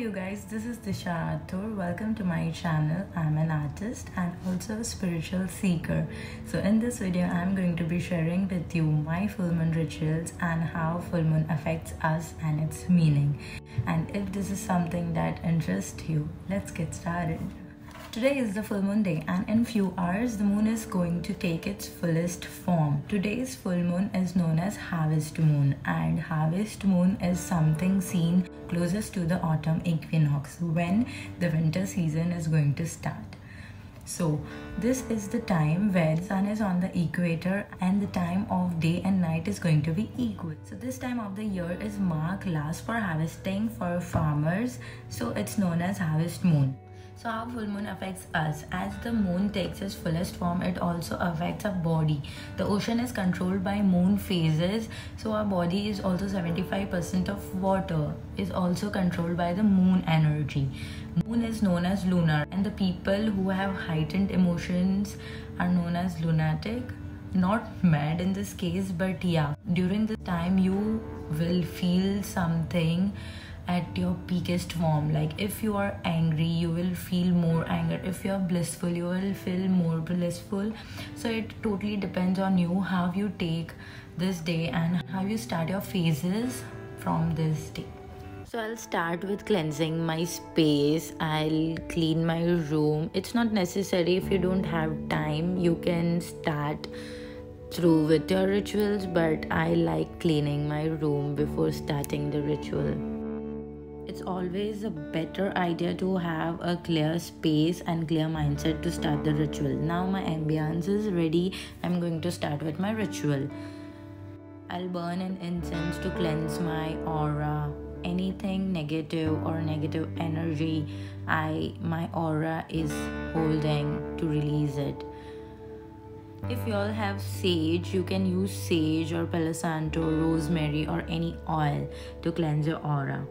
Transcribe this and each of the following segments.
you guys, this is Disha Athur. Welcome to my channel. I'm an artist and also a spiritual seeker. So in this video, I'm going to be sharing with you my full moon rituals and how full moon affects us and its meaning. And if this is something that interests you, let's get started. Today is the full moon day and in few hours the moon is going to take its fullest form. Today's full moon is known as harvest moon, and harvest moon is something seen closest to the autumn equinox when the winter season is going to start. So this is the time where the sun is on the equator and the time of day and night is going to be equal. So this time of the year is marked last for harvesting for farmers, so it's known as harvest moon. So how full moon affects us? As the moon takes its fullest form, it also affects our body. The ocean is controlled by moon phases, so our body is also 75% of water is also controlled by the moon energy. Moon is known as lunar, and the people who have heightened emotions are known as lunatic. Not mad in this case, but yeah, during this time you will feel something at your peakest form. Like if you are angry, you will feel more anger. If you are blissful, you will feel more blissful. So it totally depends on you how you take this day and how you start your phases from this day. So I'll start with cleansing my space. I'll clean my room. It's not necessary. If you don't have time, you can start through with your rituals, but I like cleaning my room before starting the ritual. It's always a better idea to have a clear space and clear mindset to start the ritual. Now my ambience is ready. I'm going to start with my ritual. I'll burn an incense to cleanse my aura. Anything negative or negative energy my aura is holding, to release it. If you all have sage, you can use sage or Palo Santo, rosemary or any oil to cleanse your aura.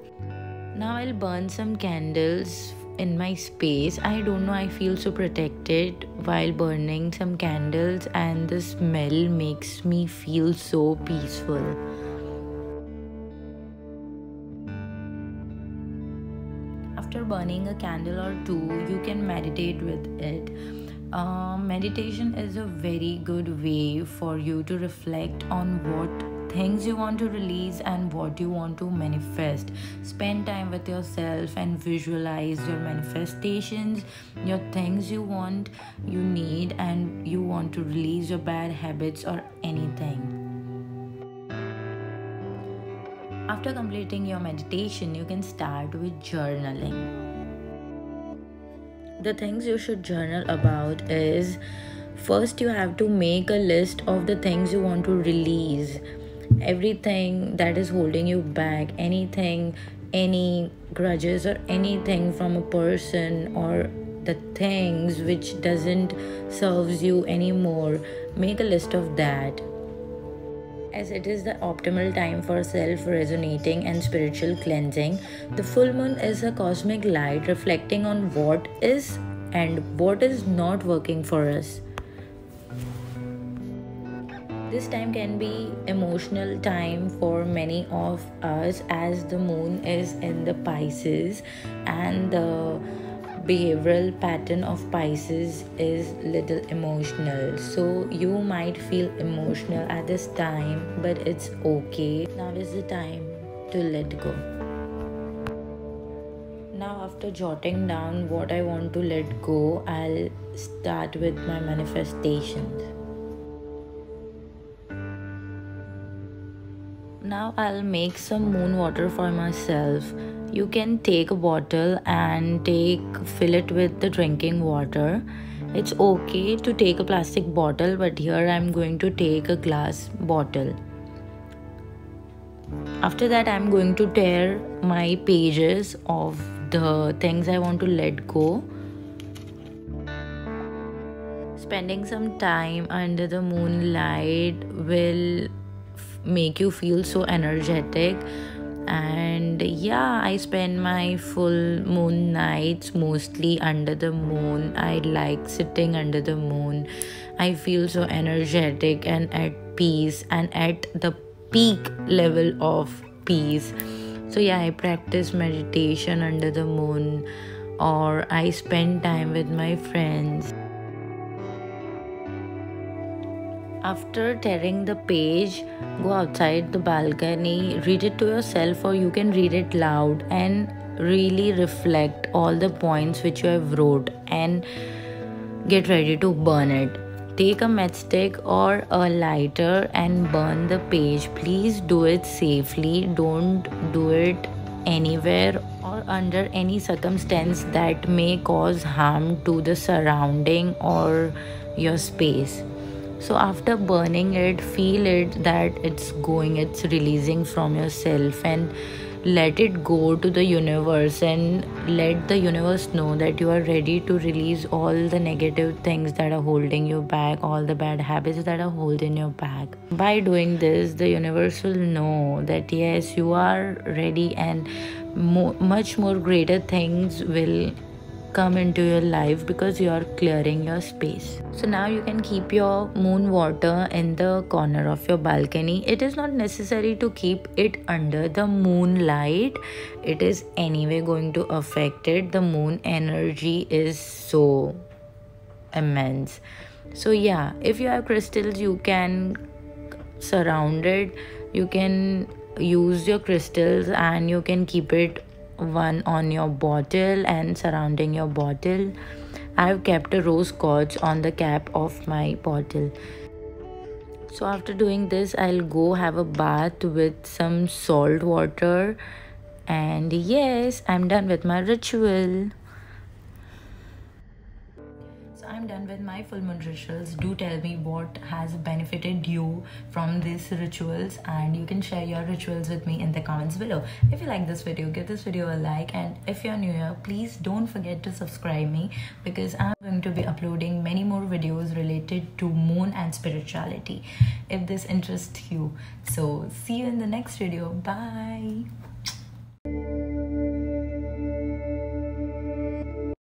Now I'll burn some candles in my space. I don't know, I feel so protected while burning some candles, and the smell makes me feel so peaceful. After burning a candle or two, you can meditate with it. Meditation is a very good way for you to reflect on what things you want to release and what you want to manifest. Spend time with yourself and visualize your manifestations, your things you want, you need, and you want to release your bad habits or anything. After completing your meditation, you can start with journaling. The things you should journal about is, first you have to make a list of the things you want to release. Everything that is holding you back, anything, any grudges or anything from a person or the things which doesn't serves you anymore, make a list of that. As it is the optimal time for self-resonating and spiritual cleansing, the full moon is a cosmic light reflecting on what is and what is not working for us. This time can be emotional time for many of us, as the moon is in the Pisces and the behavioral pattern of Pisces is little emotional. So you might feel emotional at this time, but it's okay. Now is the time to let go. Now after jotting down what I want to let go, I'll start with my manifestations. Now I'll make some moon water for myself. You can take a bottle and fill it with the drinking water. It's okay to take a plastic bottle, but here I'm going to take a glass bottle. After that, I'm going to tear my pages of the things I want to let go. Spending some time under the moonlight will make you feel so energetic. And yeah, I spend my full moon nights mostly under the moon. I like sitting under the moon. I feel so energetic and at peace and at the peak level of peace. So yeah, I practice meditation under the moon, or I spend time with my friends. After tearing the page, go outside the balcony, read it to yourself, or you can read it loud and really reflect all the points which you have wrote and get ready to burn it. Take a matchstick or a lighter and burn the page. Please do it safely. Don't do it anywhere or under any circumstance that may cause harm to the surrounding or your space. So after burning it, feel it that it's releasing from yourself, and let it go to the universe, and let the universe know that you are ready to release all the negative things that are holding you back, all the bad habits that are holding you back. By doing this, the universe will know that yes, you are ready, and much more greater things will come into your life because you are clearing your space. So now you can keep your moon water in the corner of your balcony. It is not necessary to keep it under the moonlight. It is anyway going to affect it. The moon energy is so immense. So yeah, if you have crystals, you can surround it. You can use your crystals and you can keep it one on your bottle and surrounding your bottle. I've kept a rose quartz on the cap of my bottle. So after doing this, I'll go have a bath with some salt water, and yes, I'm done with my ritual. I'm done with my full moon rituals. Do tell me what has benefited you from these rituals, and you can share your rituals with me in the comments below. If you like this video, give this video a like, and if you're new here, please don't forget to subscribe me, because I'm going to be uploading many more videos related to moon and spirituality if this interests you. So see you in the next video. Bye.